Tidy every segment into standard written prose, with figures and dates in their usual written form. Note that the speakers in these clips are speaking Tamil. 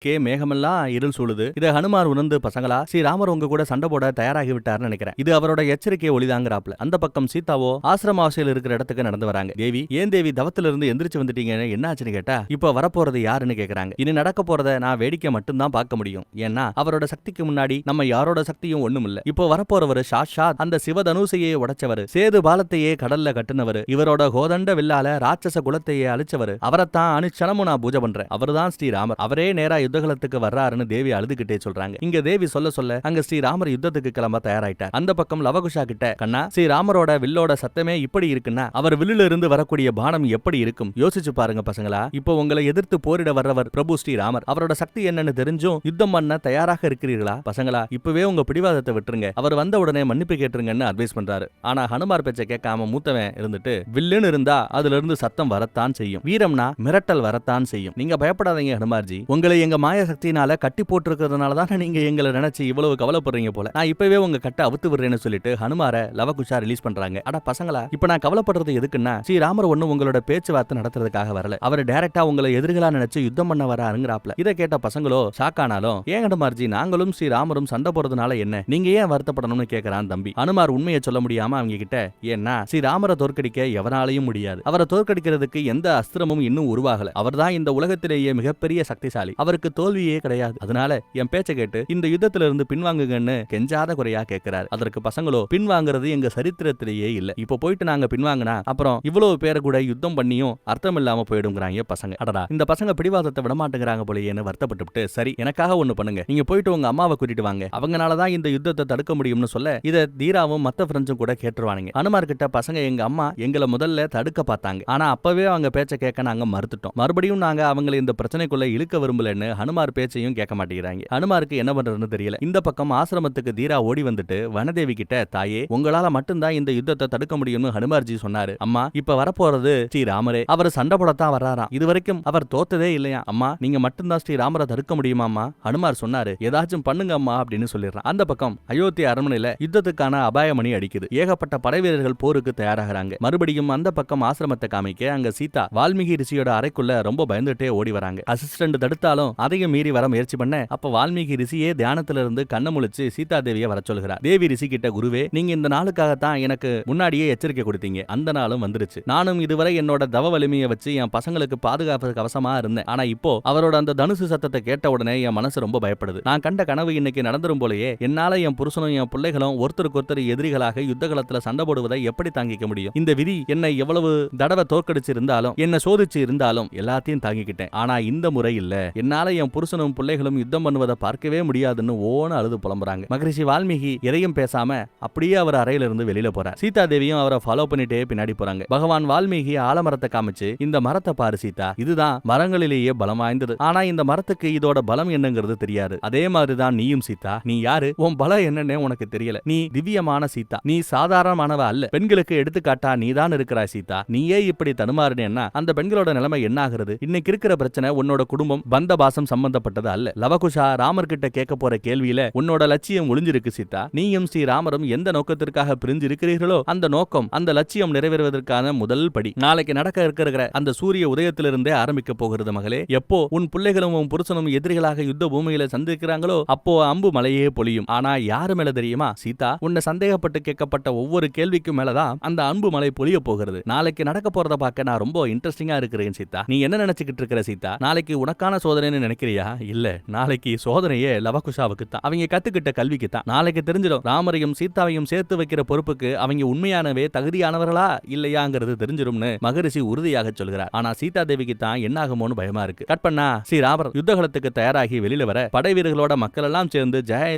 மேகமெல்லாம் இருள் சூழுது. இதை ஹனுமார் உணர்ந்து, பசங்களா ஸ்ரீராமர் உங்க கூட சண்டை போட தயாராகி விட்டாருன்னு நினைக்கிறேன். இது அவரோட எச்சரிக்கையை ஒளிதாங்கிறாப்ல. அந்த பக்கம் சீதாவோ ஆசிரமாவாசியில் இருக்கிற இடத்துக்கு நடந்து வராங்க. தேவி, ஏன் தேவி தவத்துல இருந்து எந்திரிச்சு வந்துட்டீங்கன்னு என்ன ஆச்சுன்னு கேட்டா, இப்ப வரப்போறது யாருன்னு கேக்குறாங்க. இனி நடக்க போறத நான் வேடிக்கை மட்டும்தான் பார்க்க முடியும். ஏன்னா அவரோட சக்திக்கு முன்னாடி நம்ம யாரோட சக்தியும் ஒண்ணும் இல்ல. இப்போ வரப்போறவர் சாட்சாத் அந்த சிவதனுசையே உடைச்சவர், சேது பாலத்தையே கடல்ல கட்டுனவர், இவரோட கோதண்ட வில்லால ராட்சச குலத்தையே அழிச்சவர். அவரைத்தான் அனுச்சனமும் நான் பூஜை பண்றேன். அவர்தான் ஸ்ரீராமர். அவரே நேரா யுத்தகலத்துக்கு வர்றாருன்னு தேவி அழுதுகிட்டே சொல்றாங்க. இங்க தேவி சொல்ல அங்க ஸ்ரீராமர் யுத்தத்துக்கு கிளம்ப தயாராயிட்டார். அந்த பக்கம் லவகுஷா கிட்ட, கண்ணா ஸ்ரீராமரோட வில்லோட சத்தமே இப்படி இருக்குன்னா அவர் வில்லுல இருந்து வரக்கூடிய பானம் எப்படி இருக்கும் யோசிச்சு பாருங்க பசங்களா. இப்போ உங்களை எதிர்த்து போரிட வர்றவர் பிரபு ஸ்ரீராமர். அவரோட சக்தி என்னன்னு தெரிஞ்சும் யுத்தம் பண்ண தயாராக இருக்கிறீர்களா பசங்களா? இப்பவே உங்க பிடிவாதத்தை விட்டுருங்க. அவர் வந்த உடனே மன்னிப்பு கேட்டுருங்கன்னு அட்வைஸ் பண்றாரு. ஆனா ஹனுமார் பேச்சை கேட்காம மூத்தவன் இருந்துட்டு, வில்லுன்னு இருந்தா அதுல இருந்து சத்தம் வரத்தான் செய்யும், வீரம்னா மிரட்டல் வரத்தான் செய்யும். நீங்க பயப்படாதீங்க ஹனுமார்ஜி, உங்களை எங்க மாய சக்தினால கட்டி போட்டிருக்கிறதுனால தான் நீங்க எங்களை நினைச்சு இவ்வளவு கவலைப்படுறீங்க போல. நான் இப்பவே உங்க கட்டை அவுத்து விடுறேன்னு சொல்லிட்டு ஹனுமார லவகுஷா ரிலீஸ் பண்றாங்க. அட பசங்களா, இப்ப நான் கவலைப்படுறது எதுக்குன்னா, ஸ்ரீராமர் ஒண்ணும் உங்களோட பேச்சுவார்த்தை நடத்துறதுக்காக வரல. அவர் டைரக்டா உங்களை எதிரிகளா நினைச்சு யுத்தம் பண்ண வராருங்கிறாப்ல. இதை கேட்ட பசங்களோ ஷாக்கானாலும், ஏன் ஹனுமார்ஜி நாங்களும் ஸ்ரீராமரும் சண்டை போறதுனால என்ன, நீங்க ஏன் வருத்தப்படணும்னு கேட்கறான் தம்பி. ஹனுமார் உண்மையை சொல்ல முடியாம அவங்க கிட்ட, ஏன்னா ஸ்ரீராமரை தோற்கடிக்க எவனாலையும் முடியாது. அவரை தோற்கடிக்கிறதுக்கு எந்த அஸ்திரமும் இன்னும் உருவாகல. அவர்தான் இந்த உலகத்திலேயே மிகப்பெரிய சக்திசாலி. அவருக்கு தோல்வியே கிடையாது. அதனால என் பேச்சை கேட்டு இந்த யுத்தத்துல இருந்து பின்வாங்குங்கன்னு கெஞ்சாத குறையா கேட்கிறார். அதற்கு பசங்களோ, பின்வாங்குறது எங்க சரித்திரத்திலேயே இல்ல. இப்ப போயிட்டு நாங்க பின்வாங்கினா அப்புறம் இவ்வளவு பேரை கூட யுத்தம் பண்ணியும் அர்த்தம் இல்லாம போயிடுங்கிறாங்க பசங்க. அடடா, இந்த பசங்க பிடிவாதத்தை விடமாட்டேங்கிறாங்க போலயேன்னு வருத்தப்பட்டு, சரி எனக்காக ஒண்ணு பண்ணுங்க, நீங்க போயிட்டு உங்க அம்மாவை கூட்டிட்டு வாங்க, அவங்கனாலதான் இந்த யுத்தத்தை தடுக்க முடியும்னு சொல்ல, இத தீராவும் மத்த ஃப்ரெண்ட்ஸும் கூட கேட்டுருவானுங்க. ஹனுமார் கிட்ட, பசங்க எங்க அம்மா எங்களை முதல்ல தடுக்க பார்த்தாங்க, ஆனா அப்பவே அவங்க பேச்சை கேட்க நாங்க மறுத்துட்டோம். மறுபடியும் நாங்க அவங்களை இந்த பிரச்சனைக்குள்ள இழுக்க விரும்பலன்னு ஹனுமார் பேச்சையும் கேட்க மாட்டேங்கிறாங்க. ஹனுமாருக்கு என்ன பண்றதுன்னு தெரியல. இந்த பக்கம் ஆசிரமத்துக்கு தீரா ஓடி வந்துட்டு வனதேவி கிட்ட, தாயே உங்களால மட்டும்தான் இந்த யுத்தத்தை தடுக்க முடியும்னு ஹனுமார்ஜி சொன்னாரு. அம்மா, இப்ப வரப்போறது ஸ்ரீராமரே. அவர் சண்டை போடத்தான் வர்றாராம். இதுவரைக்கும் அவர் தோத்ததே இல்லையா. அம்மா, நீங்க மட்டும்தான் ஸ்ரீராமரை தடுக்க முடியுமாமா? ஹனுமார் சொன்னாரு, ஏதாச்சும் பண்ணுங்க அம்மா அப்படின்னு சொல்லிடுறான். அந்த பக்கம் அயோத்தி அரண்மனையில யுத்தத்துக்கான அபாயமணி அடிக்குது. ஏகப்பட்ட படைவீரர்கள் போருக்கு தயாராகிறாங்க. மறுபடியும் அந்த பக்கம் ஆசிரமத்தை காமிக்க அங்க சீதா வால்மீகி ரிஷியோட அறைக்குள்ள ரொம்ப பயந்துட்டே ஓடி வராங்க. அசிஸ்டன்ட் தடுத்தாலும் அதையும் மீறி வர முயற்சி பண்ண, அப்ப வால்மீகி ரிஷியே தியானத்துல இருந்து கண்ண முழிச்சு சீதா தேவியை வர சொல்கிறார். தேவி ரிஷி கிட்ட, குருவே நீங்க இந்த நாளுக்காகத்தான் எனக்கு முன்னாடியே எச்சரிக்கை கொடுத்தீங்க. அந்த நாளும் வந்துருச்சு. நானும் இதுவரை என்னோட தவ வலிமையை வச்சு என் பசங்களுக்கு பாதுகாப்பு கவசமா இருந்தேன். ஆனா இப்போ அவரோட அந்த தனுசு சத்தத்தை கேட்ட உடனே என் மனசு ரொம்ப பயப்படுது. நான் கண்ட கனவு இன்னைக்கு நடந்துரும் போலயே. என்னால என் புருஷனும் என் பிள்ளைகளும் ஒருத்தருக்கு ஒருத்தர் எதிரிகளாக யுத்த காலத்துல சண்டை போடுவதை எப்படி தாங்கிக்க முடியும்? இந்த விதி என்னை எவ்வளவு தடவை தோற்கடிச்சு இருந்தாலும், என்ன சோதிச்சு இருந்தாலும் எல்லாத்தையும் தாங்கிக்கிட்டேன். ஆனா இந்த முறை இல்ல. என்னால என் புருஷனும் பிள்ளைகளும் யுத்தம் பண்ணுவதை பார்க்கவே முடியாதுன்னு ஓன அழுது புலம்புறாங்க. மகரிஷி வால்மீகி எதையும் பேசாம அப்படியே அவர் அறையில இருந்து வெளியில போறார். சீதா தேவியும் அவரை ஃபாலோ பண்ணிட்டே பின்னாடி போறாங்க. பகவான் வால்மீகி ஆலமரத்தை காமிச்சு, இந்த மரத்தை பாரு சீதா, இதுதான் மரங்களிலேயே பலம் வாய்ந்தது. ஆனா இந்த மரத்துக்கு இதோட பலம் என்னங்கிறது தெரியாது. அதே மாதிரிதான் நீயும் சீதா. நீ யாரு, உன் பலம் என்னன்னு உனக்கு தெரியல. நீ திவ்யமான சீதா, நீ சாதாரணமானவ அல்ல. பெண்களுக்கு எடுத்துக்காட்டா நீதான் இருக்கிறாய் சீதா. நீயே இப்படி தடுமாறுனேன்னா அந்த பெண்களோட நிலைமை என்ன ஆகிறது? இன்னைக்கு இருக்கிற பிரச்சனை உன்னோட குடும்பம், பந்த பாசம் சம்பந்தப்பட்டது அல்ல. லவகுஷா ராமர் கிட்ட கேட்க போற கேள்வியில உன்னோட லட்சியம் ஒளிஞ்சிருக்கு சீதா. நீயும் ஸ்ரீராமரும் எந்த நோக்கத்திற்காக பிரிஞ்சு இருக்கிறீர்களோ அந்த நோக்கம், அந்த லட்சியம் நிறைவேறுவதற்கான முதல் படி நாளைக்கு நடக்க இருக்கிற அந்த சூரிய உதயத்திலிருந்தே ஆரம்பிக்க போகிறது மகளே. எப்போ உன் பிள்ளைகளும் உன் புருஷனும் எதிரிகளாக யுத்த பூமியில சந்திக்கிறாங்களோ அப்போ அம்பு மலையே பொழியும். ஆனா யாரு மேல தெரியுமா சீதா? உன்னை சந்தேகப்பட்டு கேட்கப்பட்ட ஒவ்வொரு கேள்விக்கும் மேலதான் அந்த அன்பு மலை பொழிய போகிறது. நாளைக்கு நடக்க போறத பார்க்க நான் ரொம்ப இன்ட்ரெஸ்டிங்கா இருக்கிறேன் சீதா. நீ என்ன நினைச்சுக்கிட்டு இருக்கிற சீதா? நாளைக்கு உனக்கான சோதனைன்னு நினைக்கிறியா? இல்ல, நாளைக்கு சோதனையே லவகுஷாவுக்கு தான். அவங்க கத்துக்கிட்ட கல்விக்கு தான். நாளைக்கு தெரிஞ்சிடும் ராமரையும் சீதாவையும் சேர்த்து வைக்கிற பொறுப்புக்கு அவங்க உண்மையானவே தகுதியானவர்களா இல்லையாங்கிறது தெரிஞ்சிடும்னு மகரிஷி உறுதியாக சொல்கிறார். ஆனா சீதா தேவிக்கு தான் என்ன ஆகுமோன்னு பயமா இருக்கு. கட் பண்ணா ஸ்ரீராமர் யுத்தகலத்துக்கு தயாராகி வெளியில வர படை வீரர்களோட மக்கள் எல்லாம் சேர்ந்து ஜெய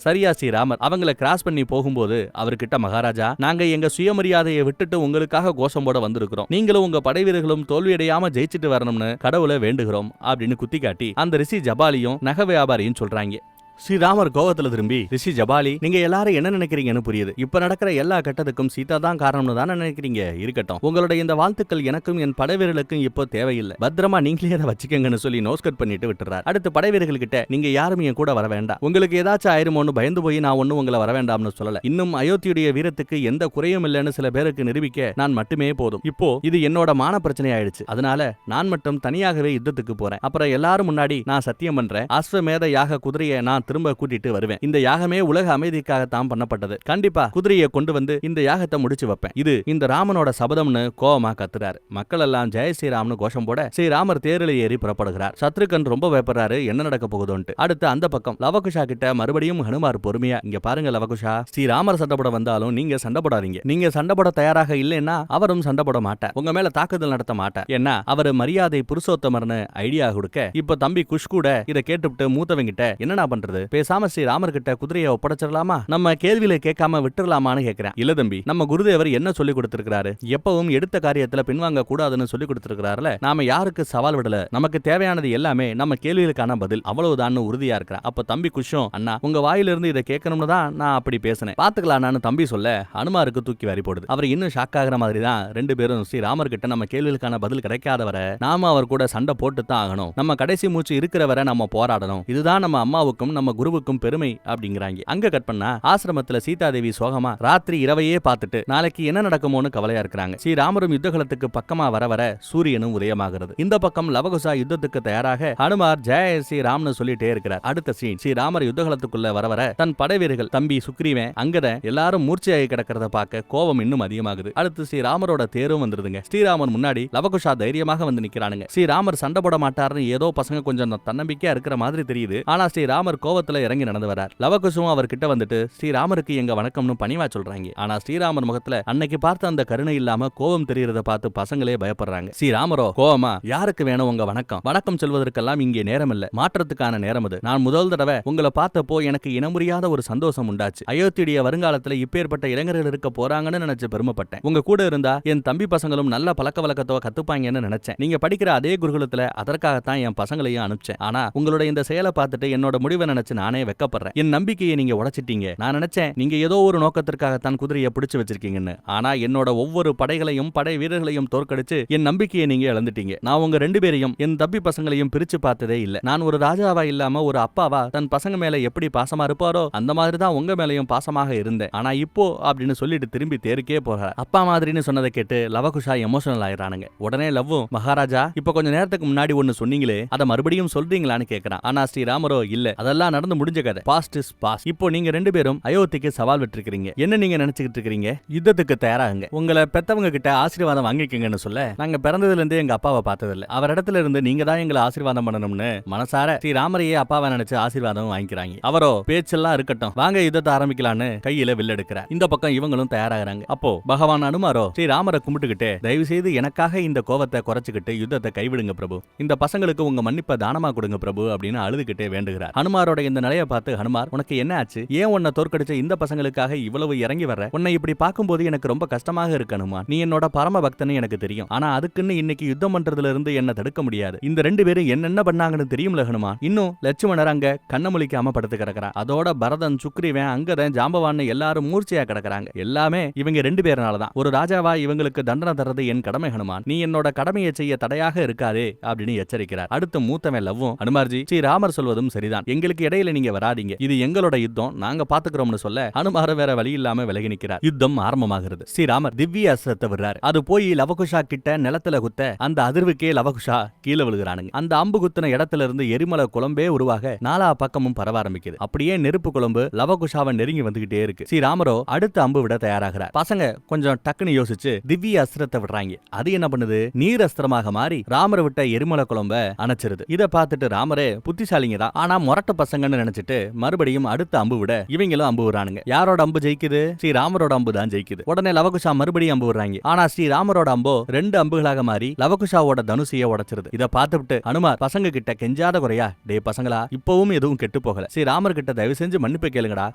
சரியா ஸ்ரீராமர் அவங்கள கிராஸ் பண்ணி போகும்போது அவர்கிட்ட, மகாராஜா நாங்க எங்க சுயமரியாதையை விட்டுட்டு உங்களுக்காக கோஷம் போட வந்திருக்கிறோம். நீங்களும் உங்க படை வீரர்களும் தோல்வியடையாம ஜெயிச்சுட்டு வரணும்னு கடவுளை வேண்டுகிறோம் அப்படின்னு குத்தி காட்டி அந்த ரிஷி ஜபாலியும் நகை வியாபாரியும் சொல்றாங்க. ஸ்ரீராமர் கோவத்துல திரும்பி, ரிஷி ஜபாலி, நீங்க எல்லாரும் என்ன நினைக்கிறீங்கன்னு புரியுது. இப்ப நடக்கிற எல்லா கட்டத்துக்கும் சீதா தான் காரணம்னு தானே நினைக்கிறீங்க. இருக்கட்டும், உங்களுடைய இந்த வாழ்த்துக்கள் எனக்கும் என் படைவீரர்களுக்கும் இப்போ தேவையில்லை. பத்திரமா நீங்களே அதை வச்சுக்கங்கன்னு சொல்லி நோஸ்கட் பண்ணிட்டு விட்டுறாரு. அடுத்து படைவீரர்கள் கிட்ட, நீங்க யாரும் என் கூட வர வேண்டாம், உங்களுக்கு ஏதாச்சும் ஆயிருமோன்னு பயந்து போய் நான் ஒன்னும் உங்களை வர வேண்டாம்னு சொல்லல. இன்னும் அயோத்தியுடைய வீரத்துக்கு எந்த குறையும் இல்லைன்னு சில பேருக்கு நிரூபிக்க நான் மட்டுமே போதும். இப்போ இது என்னோட மான பிரச்சனை ஆயிடுச்சு. அதனால நான் மட்டும் தனியாகவே யுத்தத்துக்கு போறேன். அப்புறம் எல்லாரும் முன்னாடி நான் சத்தியம் பண்றேன், அஸ்வமேத யாக குதிரையை நான் திரும்ப கூட்டிட்டு வருவேன். இந்த யாகமே உலக அமைதிக்காகத்தான் பண்ணப்பட்டது. கண்டிப்பா குதிரையை கொண்டு வந்து இந்த யாகத்தை முடிச்சு வைப்பேன். இது இந்த ராமனோட சபதம்னு கோவமா கத்துறாரு. மக்கள் எல்லாம் ஜெய ஸ்ரீராம்னு கோஷம் போட ஸ்ரீராமர் தேரில் ஏறி புறப்படுகிறார். சத்ருகன் ரொம்ப பயப்படுறாரு, என்ன நடக்க போகுதோன்ட்டு. அடுத்து அந்த பக்கம் லவகுஷா கிட்ட மறுபடியும் ஹனுமார் பொறுமையா, இங்க பாருங்க லவகுஷா, ஸ்ரீராமர் சண்டை போட வந்தாலும் நீங்க சண்டை போடாதீங்க. நீங்க சண்டை போட தயாராக இல்லைன்னா அவரும் சண்டை போட மாட்டார், உங்க மேல தாக்குதல் நடத்த மாட்டார். ஏன்னா அவர் மரியாதை புருஷோத்தமர்னு ஐடியா கொடுக்க, இப்ப தம்பி குஷ் கூட இதை கேட்டுவிட்டு மூத்தவங்கிட்ட என்னடா பண்றது, பேசாம ஸ்ரீராமர் கிட்ட குதிரையை ஒப்படைச்சிடலாமா, நம்ம கேள்வியில கேட்காம விட்டுறலாமான்னு கேட்கிறேன். இல்ல தம்பி, நம்ம குருதேவர் என்ன சொல்லி கொடுத்திருக்காரு, எப்பவும் எடுத்த காரியத்துல பின்வாங்க கூடாதுன்னு சொல்லி கொடுத்திருக்காருல, நாம யாருக்கு சவால் விடல, நமக்கு தேவையானது எல்லாமே நம்ம கேள்விகளுக்கான பதில், அவ்வளவுதான் உறுதியா இருக்கிறேன். அப்ப தம்பி குஷும், அண்ணா உங்க வாயிலிருந்து இதை கேட்கணும்னு தான் நான் அப்படி பேசினேன், பாத்துக்கலான்னு தம்பி சொல்ல அனுமாருக்கு தூக்கி வாரி போடுது. அவர் இன்னும் ஷாக் ஆகிற மாதிரி தான் ரெண்டு பேரும் ஸ்ரீராமர் கிட்ட நம்ம கேள்விகளுக்கான பதில் கிடைக்காத வரை நாம அவர் கூட சண்டை போட்டு தான் ஆகணும், நம்ம கடைசி மூச்சு இருக்கிற வரை நம்ம போராடணும், இதுதான் நம்ம அம்மாவுக்கும் நம்ம குருவுக்கும் பெருமை அப்படிங்கிறாங்க. அங்க கட் பண்ணா ஆசிரமத்துல சீதாதேவி சோகமா ராத்திரி இரவையே பார்த்துட்டு நாளைக்கு என்ன நடக்குமோன்னு கவலையா இருக்கிறாங்க. ஸ்ரீராமரும் யுத்தகலத்துக்கு பக்கமா வர வர சூரியனும் உதயமாகிறது. இந்த பக்கம் லவகுசா யுத்தத்துக்கு தயாராக ஹனுமார் ஜெய ஸ்ரீராம்னு சொல்லிட்டே இருக்கிறார். அடுத்த சீன், ஸ்ரீராமர் யுத்தகலத்துக்குள்ள வர வர தன் படைவீரர்கள் தம்பி சுக்ரீவன் அங்கத எல்லாரும் மூர்ச்சையாகி கிடக்கிறத பார்க்க கோபம் இன்னும் அதிகமாகுது. அடுத்து ஸ்ரீராமரோட தேரும் வந்துருதுங்க. ஸ்ரீராமர் முன்னாடி லவகுஷா தைரியமாக வந்து நிக்கிறானுங்க. ஸ்ரீராமர் சண்டை போட மாட்டாருன்னு ஏதோ பசங்க கொஞ்சம் தன்னம்பிக்கையா இருக்கிற மாதிரி தெரியுது. ஆனா ஸ்ரீராமர் கோவத்துல இறங்கி நடந்து வரார். லவகுஷும் அவர் கிட்ட வந்துட்டு ஸ்ரீராமருக்கு எங்க வணக்கம்னு பணிவா சொல்றாங்க. ஆனா ஸ்ரீராமர் முகத்துல அன்னைக்கு பார்த்த அந்த கருணை இல்லாம கோபம் தெரியறத பார்த்து பசங்களே பயப்படுறாங்க. ஸ்ரீராமரோ கோவமா, யாருக்கு வேணும் உங்க வணக்கம், வணக்கம் சொல்வதற்கெல்லாம் இங்கே நேரம் இல்ல, மாற்றத்துக்கான நேரம் அது. நான் முதல் தடவை உங்களை பார்த்தப்போ எனக்கு இனமுறியாத ஒரு சந்தோஷம் உண்டாச்சு. அயோத்தியுடைய வருங்காலத்துல இப்பேற்பட்ட இளைஞர்கள் இருக்க போறாங்கன்னு நினைச்சு பெருமைப்பட்டேன். உங்க கூட இருந்தா என் தம்பி பசங்களும் நல்ல பழக்க வழக்கத்தை கத்துப்பாங்கன்னு நினைச்சேன். நீங்க படிக்கிற அதே குருகுலத்துல அதற்காகத்தான் என் பசங்களையும் அனுப்பிச்சேன். ஆனா உங்களோட இந்த செயலை பார்த்துட்டு என்னோட முடிவை நினைச்சு நானே வெக்கப்படுறேன். என் நம்பிக்கையை நீங்க உடைச்சிட்டீங்க. நான் நினைச்சேன் நீங்க ஏதோ ஒரு நோக்கத்திற்காகத்தான் குதிரையை பிடிச்சு வச்சிருக்கீங்கன்னு. ஆனா என்னோட ஒவ்வொரு படைகளையும் படை வீரர்களையும் தோற்கடிச்சு என் நம்பிக்கையை நீங்க இழந்துட்டீங்க. நான் உங்க ரெண்டு பேரையும் என் தம்பி பசங்களையும் பிரிச்சு பார்த்ததே இல்ல. நான் ஒரு ராஜாவா இல்லாம ஒரு அப்பாவா தன் பசங்க மேல எப்படி பாசமா இருப்பாரோ அந்த மாதிரி தான் உங்க மேலையும் பாசமாக இருந்தேன். ஆனா இப்போ அப்படின்னு சொல்லிட்டு திரும்பி தேருக்கே போறார். அப்பா மாதிரின்னு சொன்னதை கேட்டு லவகுஷா எமோஷனல் ஆயிரானுங்க. உடனே லவ்வும், மகாராஜா இப்ப கொஞ்ச நேரத்துக்கு முன்னாடி ஒன்னு சொன்னீங்களே அதை மறுபடியும் சொல்றீங்களான்னு கேட்கிறான். ஆனா ஸ்ரீராமரோ, இல்ல அதெல்லாம் நடந்து முடிஞ்ச கதை, பாஸ்ட் இஸ் பாஸ்ட். இப்போ நீங்க ரெண்டு பேரும் அயோத்திக்கு சவால் விட்டுருக்கீங்க. என்ன நீங்க நினைச்சுக்கிட்டு இருக்கீங்க, யுத்தத்துக்கு தயாராகுங்க, உங்களை பெத்தவங்க கிட்ட ஆசீர்வாதம் வாங்கிக்கங்கன்னு சொல்ல, நாங்க பிறந்ததுல இருந்து எங்க அப்பாவை பார்த்ததில்ல, அவர் இடத்துல இருந்து நீங்க தான் எங்களை ஆசீர்வாதம் பண்ணணும்னு மனசார ஸ்ரீராமரையே அப்பாவை நினைச்சு ஆசீர்வாதம் வாங்கிக்கிறாங்க. அவரோ பேச்செல்லாம் இருக்கட்டும், வாங்க யுத்தத்தை ஆரம்பிக்கலான்னு கையில வில் எடுக்கிறார். இந்த பக்கம் இவங்களும் தயாராகிறாங்க. அப்போ பகவான் அனுமாரோ ஸ்ரீராமரை கும்பிட்டுக்கிட்டு, தயவு செய்து எனக்காக இந்த கோவத்தை குறைச்சுக்கிட்டு யுத்தத்தை கைவிடுங்க பிரபு, இந்த பசங்களுக்கு உங்க மன்னிப்பை தானமா கொடுங்க பிரபு அப்படின்னு அழுதுகிட்டே வேண்டுகிறார். ஹனுமாரோட இந்த நிலையை பார்த்து ஹனுமார், உனக்கு என்ன ஆச்சு, ஏன் உன்னை தோற்கடிச்ச இந்த பசங்களுக்காக இவ்வளவு இறங்கி வர்ற, உன்னை இப்படி பார்க்கும்போது எனக்கு ரொம்ப கஷ்டமாக இருக்கு ஹனுமான், நீ என்னோட பரம பக்தன்னு எனக்கு தெரியும், ஆனா அதுக்குன்னு இன்னைக்கு யுத்தம் பண்றதுல இருந்து என்ன தடுக்க முடியாது. இந்த ரெண்டு பேரும் என்னென்ன பண்ணாங்கன்னு தெரியும்ல ஹனுமான், இன்னும் லட்சுமணர் அங்க கண்ணமொழிக்காம படுத்து கிடக்குறான், அதோட பரதன் சுக்ரீவன் அங்கதான் ஜாம்பவான் எல்லாரும் மூர்ச்சையா கிடக்குறாங்க, எல்லாமே இவங்க ரெண்டு பேர்னாலதான். ஒரு ராஜாவா இவங்களுக்கு தண்டனை தர்றது என் கடமை ஹனுமான், நீ என்னோட கடமையை செய்ய தடையாக இருக்காதே அப்படின்னு எச்சரிக்கிறார். அடுத்து மூத்தவன் லவ்வும், ஹனுமார்ஜி ஸ்ரீராமர் சொல்வதும் சரிதான், எங்களுக்கு இடையில நீங்க வராதீங்க, இது எங்களோட யுத்தம், நாங்க பாத்துக்கிறோம்னு சொல்ல ஹனுமார வேற வழி இல்லாம விலகி நிற்கிறார். யுத்தம் ஆரம்பமாகிறது. ஸ்ரீராமர் திவ்ய அஸ்திரத்தை விடுறாரு. அது போய் லவகுஷா கிட்ட நிலத்துல குத்த அந்த அதிர்வுக்கே லவகுஷா கீழே விழுகிறானுங்க. அந்த அம்பு குத்தின இடத்துல இருந்து எரிமலை குழம்பே உருவாக நாலா பக்கமும் பரவ ஆரம்பிக்குது. அப்படியே நெருப்பு குழம்பு லவகுஷாவை நெருங்கி வந்துகிட்டே இருக்கு. ஸ்ரீராமரோ அடுத்த அம்பு விட தயாராகிறார். பசங்க கொஞ்சம் டக்குன்னு யோசிச்சு திவ்ய அஸ்திரத்தை விடுறாங்க. அது என்ன பண்ணுது, நீர் அஸ்திரமாக மாறி ராமரை விட்ட எரிமலை குழம்ப அணைச்சிருது. இத பார்த்துட்டு ராமரே புத்திசாலிங்க தான், ஆனா மொரட்ட பசங்கன்னு நினைச்சிட்டு மறுபடியும் அடுத்த அம்பு விட இவங்களும் அம்பு விடுறானுங்க. யாரோட அம்பு ஜெயிக்குது, ஸ்ரீராமரோட அம்பு தான் ஜெயிக்குது. உடனே லவகுஷா மறுபடியும் அம்பு விடுறாங்க. ஆனா ஸ்ரீராமரோட அம்போ ரெண்டு அம்புகளாக மாறி லவகுஷாவோட தனுசியை உடைச்சிருது. இத பார்த்துட்டு ஹனுமார் பசங்க கிட்ட கெஞ்சாத குறையா, டே பசங்களா இப்பவும் எதுவும் கெட்டு போகல, ஸ்ரீராமர் கிட்ட தயவு செஞ்சு மன்னிப்பு கேளுங்கடா,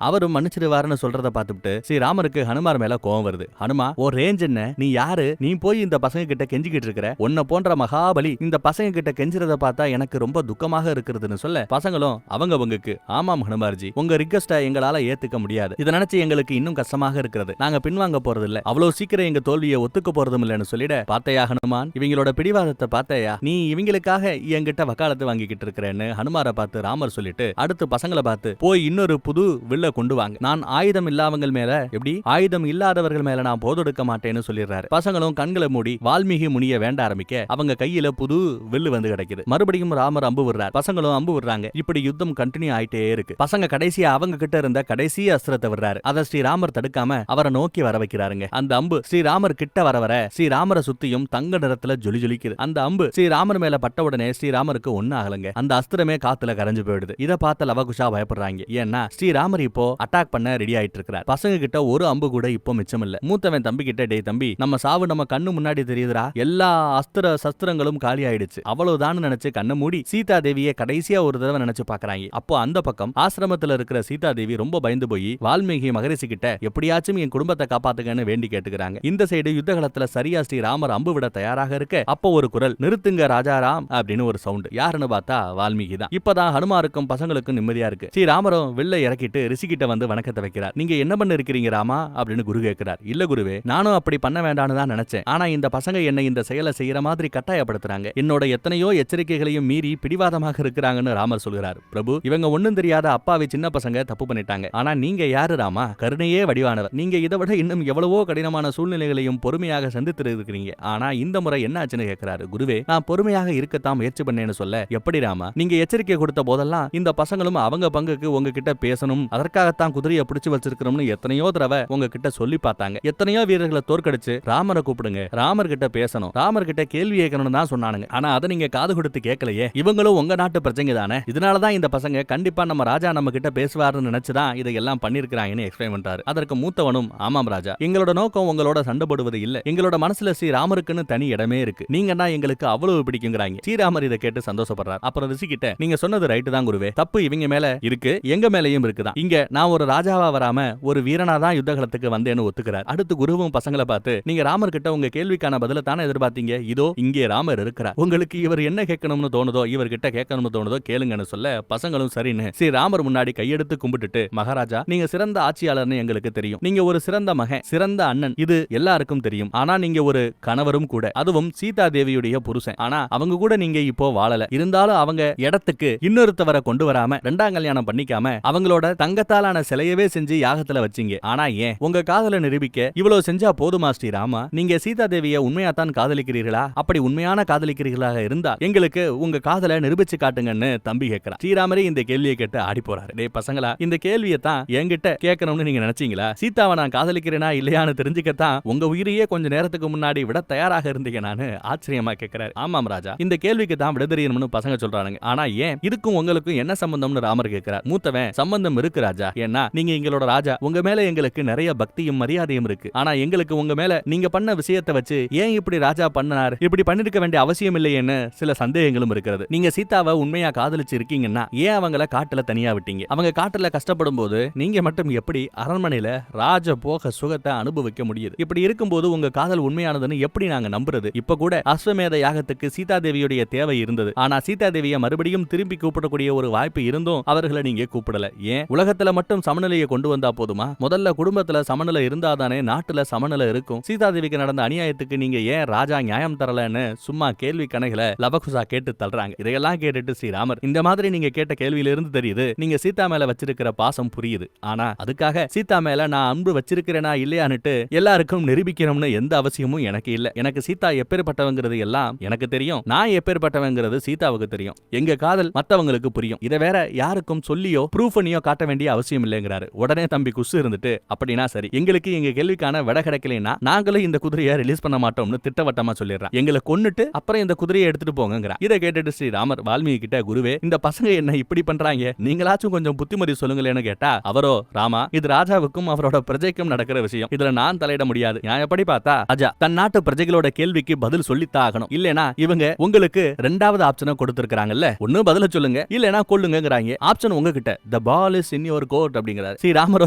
அவரும் மன்னிச்சிடுவாருன்னு சொல்றத பார்த்துட்டு ஸ்ரீராமருக்கு ஹனுமார் மேல கோவம் வருது. ஹனுமா, ஓ ரேஞ்ச் என்ன, நீ யாரு, நீ போய் இந்த பசங்க கிட்ட கெஞ்சிக்கிட்டு இருக்கிற, உன்னை போன்ற மகாபலி இந்த பசங்க கிட்ட கெஞ்சுறத பார்த்தா எனக்கு ரொம்ப துக்கமாக இருக்கிறதுன்னு சொல்ல பசங்களும் அவங்க பங்குக்கு. ஆமாம் ஹனுமார்ஜி, உங்க ரிக்வெஸ்ட எங்களால ஏத்துக்க முடியாது. இத நினைச்சு எங்களுக்கு இன்னும் கஷ்டமாக இருக்கிறது. நாங்க பின்வாங்க போறது இல்ல. அவ்வளவு சீக்கிரம் எங்க தோல்வியை ஒத்துக்க போறதும் இல்லன்னு சொல்லிட. பாத்தையா ஹனுமான், இவங்களோட பிடிவாதத்தை பாத்தையா? நீ இவங்களுக்காக என்கிட்ட வக்காலத்து வாங்கிக்கிட்டு இருக்கிறேன்னு ஹனுமாரை பார்த்து ராமர் சொல்லிட்டு அடுத்து பசங்களை பார்த்து போய் இன்னொரு புது வில்ல கொண்டு வாங்க. நான் ஆயுதம் இல்லாதவங்க மேல எப்படி ஆயுதம் இல்லாதவர்கள் மேல நான் போதெடுக்க மாட்டேன்னு சொல்லிடுறாரு. பசங்களும் கண்களை மூடி வால்மீகி முனிய வேண்ட ஆரம்பிக்க அவங்க கையில புது வில்லு வந்து கிடைக்குது. மறுபடியும் ராமர் அம்பு விடுறார். பசங்களும் அம்பு விடுறாங்க. இப்படி யுத்தம் கண்டினியூ ஆயிட்டே இருக்கு. பசங்க கடைசியா அவங்க கிட்ட இருந்த கடைசி அஸ்திரத்தை விடுறாரு. அதை ஸ்ரீராமர் தடுக்காம அவரை நோக்கி வர வைக்கிறாருங்க. அந்த அம்பு ஸ்ரீராமர் கிட்ட வர வர ஸ்ரீராமரை சுத்தியும் தங்க நிறத்துல ஜொலி ஜொலிக்குது. அந்த அம்பு ஸ்ரீராமர் மேல பட்ட உடனே ஸ்ரீராமருக்கு ஒண்ணு ஆகலங்க. அந்த அஸ்திரமே காத்துல கரைஞ்சு போயிடுது. இத பார்த்த லவகுஷா பயப்படுறாங்க. ஏன்னா ஸ்ரீராமர் இப்போ அட்டாக் பண்ண ரெடி ஆயிட்டு இருக்கிறார். பசங்க கிட்ட ஒரு அம்பு கூட இப்போ மிச்சம் இல்ல. மூத்தவன் தம்பி கிட்ட, டேய் தம்பி, நம்ம சாவு நம்ம கண்ணு முன்னாடி தெரியுதுடா, எல்லா அஸ்திர சஸ்திரங்களும் காலி ஆயிடுச்சு, அவ்வளவுதான் நினைச்சு கண்ணை மூடி சீதா தேவியை கடைசியா ஒரு தடவை நினைச்சு பாக்குறாங்க. அப்போ அந்த பக்கம் ஆசிரமத்துல இருக்கிற சீதா தேவி ரொம்ப பயந்து போய் வால்மீகி மகரிஷி கிட்ட எப்படியாச்சும் என் குடும்பத்தை காப்பாத்துங்கன்னு வேண்டி கேட்டுக்கிறாங்க. இந்த சைடு யுத்தகலத்துல சரியா ஸ்ரீராமர் அம்பு விட தயாராக இருக்க அப்போ ஒரு குரல், நிறுத்துங்க ராஜாராம் அப்படின்னு ஒரு சவுண்ட். யாருன்னு பார்த்தா வால்மீகி தான். இப்பதான் ஹனுமாருக்கும் பசங்களுக்கும் நிம்மதியா இருக்கு. ஸ்ரீராமரும் வில்ல இறக்கிட்டு ரிஷிகிட்ட வந்து வணக்கத்தை வைக்கிறார். நீங்க என்ன பண்ண இருக்கிறீங்க ராமா அப்படின்னு குரு கேட்கிறார். இல்ல குருவே, நானும் அப்படி பண்ண வேண்டாம்னு தான் நினைச்சேன். ஆனா இந்த பசங்க என்னை இந்த செயலை செய்யற மாதிரி கட்டாயப்படுத்துறாங்க. என்னோட எத்தனையோ எச்சரிக்கைகளையும் மீறி பிடிவாதமாக இருக்கிறாங்கன்னு ராமர் சொல்கிறார். பிரபு, இவங்க ஒண்ணும் தெரியாத அப்பாவி சின்ன பசங்க தப்பு பண்ணிட்டாங்க. ஆனா நீங்க யாரு ராமா? கருணையே வடிவானவர். நீங்க இதை விட இன்னும் எவ்வளவோ கடினமான சூழ்நிலைகளையும் பொறுமையாக சந்தித்து இருக்கிறீங்க. ஆனா இந்த முறை என்ன ஆச்சுன்னு கேட்கிறாரு. குருவே, நான் பொறுமையாக இருக்கத்தான் முயற்சி பண்ணேன்னு சொல்ல, எப்படி ராமா? நீங்க எச்சரிக்கை கொடுத்த போதெல்லாம் இந்த பசங்களும் அவங்க பங்குக்கு உங்ககிட்ட பேசணும், அதற்காகத்தான் குதிரையை பிடிச்சு வச்சிருக்கிறோம்னு எத்தனையோ தடவை உங்ககிட்ட சொல்லி பார்த்தாங்க. எத்தனையோ வீரர்களை தோற்கடிச்சு ராமரை கூப்பிடுங்க, ராமர் கிட்ட பேசணும், ராமர் கிட்ட கேள்வி கேட்கணும்னு தான் சொன்னானுங்க. ஆனா அதை நீங்க காது கொடுத்து கேட்கலையே. இவங்களும் உங்க நாட்டு பிரச்சனை தானே. இதனாலதான் இந்த பசங்க கண்டிப்பா நம்ம ராஜா நம்ம கிட்ட பேசுவாருன்னு நினைச்சுதான் இதையெல்லாம் பண்ணிருக்கிறாங்கன்னு எக்ஸ்பிளைன் பண்றாரு. அதற்கு மூத்தவனும், ஆமாம் ராஜா, எங்களோட நோக்கம் உங்களோட சண்டை போடுவது இல்ல. எங்களோட மனசுல ஸ்ரீராமருக்குன்னு தனி இடமே இருக்கு. நீங்கன்னா எங்களுக்கு அவ்வளவு பிடிக்குங்கிறாங்க. ஸ்ரீராமர் இதை கேட்டு சந்தோஷப்படுறார். அப்புறம் ரிஷி கிட்ட, நீங்க சொன்னது ரைட்டு தான் குருவே, தப்பு இவங்க மேல இருக்கு, எங்க மேலையும் இருக்குதான். இங்க நான் ஒரு ராஜாவா வராம ஒரு வீரனா தான் யுத்தகலத்துக்கு வந்தேன்னு ஒத்துக்கிறார். அடுத்து குருவும் பசங்களை பார்த்து, நீங்க ராமர் கிட்ட உங்க கேள்விக்கான பதில தானே எதிர்பார்த்தீங்க, இதோ இங்கே ராமர் இருக்கிறார். உங்களுக்கு இவர் என்ன கேட்கணும்னு தோணுதோ, இவர்கிட்ட கேட்கணும்னு தோணுதோ கேளுங்கன்னு சொல்ல, பசங்களும் சரின்னு ஸ்ரீராமர் முன்னாடி கையெடுத்து கும்பிட்டுட்டு, மகாராஜா, நீங்க சிறந்த ஆட்சியாளர்னு எங்களுக்கு தெரியும். நீங்க ஒரு சிறந்த மகன், சிறந்த அண்ணன், இது எல்லாருக்கும் தெரியும். ஆனா நீங்க ஒரு கணவரும் கூட, அதுவும் சீதா தேவியுடைய புருஷன். ஆனா அவங்க கூட நீங்க இப்போ வாழல. இருந்தாலும் அவங்க இடத்துக்கு இன்னொருத்தவரை கொண்டு வராம, ரெண்டாம் கல்யாணம் பண்ணிக்காம, அவங்களோட தங்கத்தாலான சிலையவே செஞ்சு யாகத்துல வச்சீங்க. ஆனா ஏன் உங்க காதலை நிரூபிக்க இவ்வளவு செஞ்சா போதுமா ஸ்ரீராமா? நீங்க சீதா தேவியை உண்மையாத்தான் காதலிக்கிறீர்களா? அப்படி உண்மையான காதலிக்கிறீர்களாக இருந்தா எங்களுக்கு உங்க காதலை நிரூபிச்சு காட்டுங்கன்னு தம்பி கேட்கிறார். ஸ்ரீராமரே இந்த கேள்வியை கேட்டு ஆடி போறாரு. டேய் பசங்களா, இந்த கேள்வியை தான் என்கிட்ட கேட்கணும்னு நீங்க நினைச்சீங்களா? சீதாவை நான் காதலிக்கிறேனா இல்லையான்னு தெரிஞ்சுக்கத்தான் உங்க உயிரையே கொஞ்ச நேரத்துக்கு முன்னாடி விட தயாராக இருந்தீங்க நானு ஆச்சரியமா கேட்கிறாரு. ஆமாம் ராஜா, இந்த கேள்விக்கு தான் விட தெரியணும்னு பசங்க சொல்றாங்க. ஆனா ஏன் இதுக்கும் உங்களுக்கும் என்ன சம்பந்தம்னு ராமர் கேட்கிறார். மூத்தவன், சம்பந்தம் இருக்கு ராஜா. ஏன்னா நீங்க எங்களோட ராஜா, உங்க மேல எங்களுக்கு நிறைய பக்தியும் மரியாதையும் இருக்கு. ஆனா எங்களுக்கு உங்க மேல நீங்க பண்ண விஷயத்தை வச்சு ஏன் இப்படி ராஜா பண்ணார், இப்படி பண்ணிருக்க வேண்டிய அவசியம் இல்லையேன்னு சில சந்தேகங்களும் இருக்கிறது. நீங்க சீதாவை உண்மையா காதலிச்சு இருக்கீங்கன்னா ஏன் அவங்கள காட்டுல தனியா விட்டீங்க? அவங்க காட்டுல கஷ்டப்படும் போது நீங்க மட்டும் எப்படி அரண்மனையில ராஜ போக சுகத்தை அனுபவிக்க முடியுது? இப்படி இருக்கும்போது உங்க காதல் உண்மையானதுன்னு எப்படி நாங்க நம்புறது? இப்ப கூட அஸ்வமேத யாகத்துக்கு சீதா தேவியுடைய தேவை இருந்தது. ஆனா சீதா தேவியை மறுபடியும் திரும்பி கூப்பிடக்கூடிய ஒரு வாய்ப்பு இருந்தும் அவர்களை நீங்க கூப்பிடல. ஏன் உலகத்துல மட்டும் சமநிலையை கொண்டு வந்தா போதுமா? முதல்ல குடும்பத்துல சமநிலை இருந்தாதானே நாட்டுல சமநிலை இருக்கும். சீதா தேவிக்கு நடந்த அநியாயத்துக்கு நீங்க ஏன் ராஜா நியாயம் தரலன்னு சும்மா கேள்வி கணைகளை லவகுசா கேட்டு தள்ளுறாங்க. இதையெல்லாம் கேட்டுட்டு ஸ்ரீராமர், இந்த மாதிரி நீங்க கேட்ட கேள்வியில இருந்து தெரியுது நீங்க சீதா மேல வச்சிருக்கிற பாசம் புரியுது. ஆனா அதுக்காக சீதா மேல நான் அன்பு வச்சிருக்கிறேனா இல்லையான்னுட்டு எல்லாருக்கும் நிரூபிக்கணும்னு எந்த அவசியமும் எனக்கு இல்ல. எனக்கு சீதா எப்பேற்பட்டவங்கிறது எல்லாம் எனக்கு தெரியும். நான் எப்பேற்பட்டவங்கிறது சீதாவுக்கு தெரியும். எங்க காதல் மத்தவங்களுக்கு புரியும். இதை வேற யாருக்கும் சொல்லியோ ப்ரூஃப் பண்ணியோ காட்ட வேண்டிய அவசியம் இல்லைங்கிறாரு. உடனே தம்பி குசு இருந்துட்டு, அப்படின்னா சரி, எங்களுக்கு எங்க கேள்விக்கான விட கிடைக்கலைன்னா நாங்களும் இந்த குதிரையை ரிலீஸ் பண்ண மாட்டோம்னு திட்டவட்டமா சொல்லிடுறான். எங்களை கொன்னுட்டு அப்புறம் இந்த குதிரையை எடுத்துட்டு போங்கிறார். இதை கேட்டுட்டு ஸ்ரீராமர் வால்மீகி கிட்ட, குருவே, இந்த பசங்க என்ன இப்படி பண்றாங்க, நீங்களாச்சும் கொஞ்சம் புத்திமதி சொல்லுங்களேன்னு கேட்டா அவரோ, ராமா, இது ராஜாவுக்கும் அவரோட பிரஜைக்கும் நடக்கிற விஷயம், இதுல நான் தலையிட முடியாது. நியாயப்படி பார்த்தா ராஜா தன் நாட்டு பிரஜைகளோட கேள்விக்கு பதில் சொல்லித்தான் ஆகணும். இல்லனா இவங்க உங்களுக்கு ரெண்டாவது ஆப்ஷனை கொடுத்திருக்காங்கல்ல, ஒண்ணு பதில சொல்லுங்க இல்லனா கொல்லுங்கங்கறாங்க. ஆப்ஷன் உங்ககிட்ட, the ball is in your court அப்படிங்கறாரு. ஸ்ரீராமரோ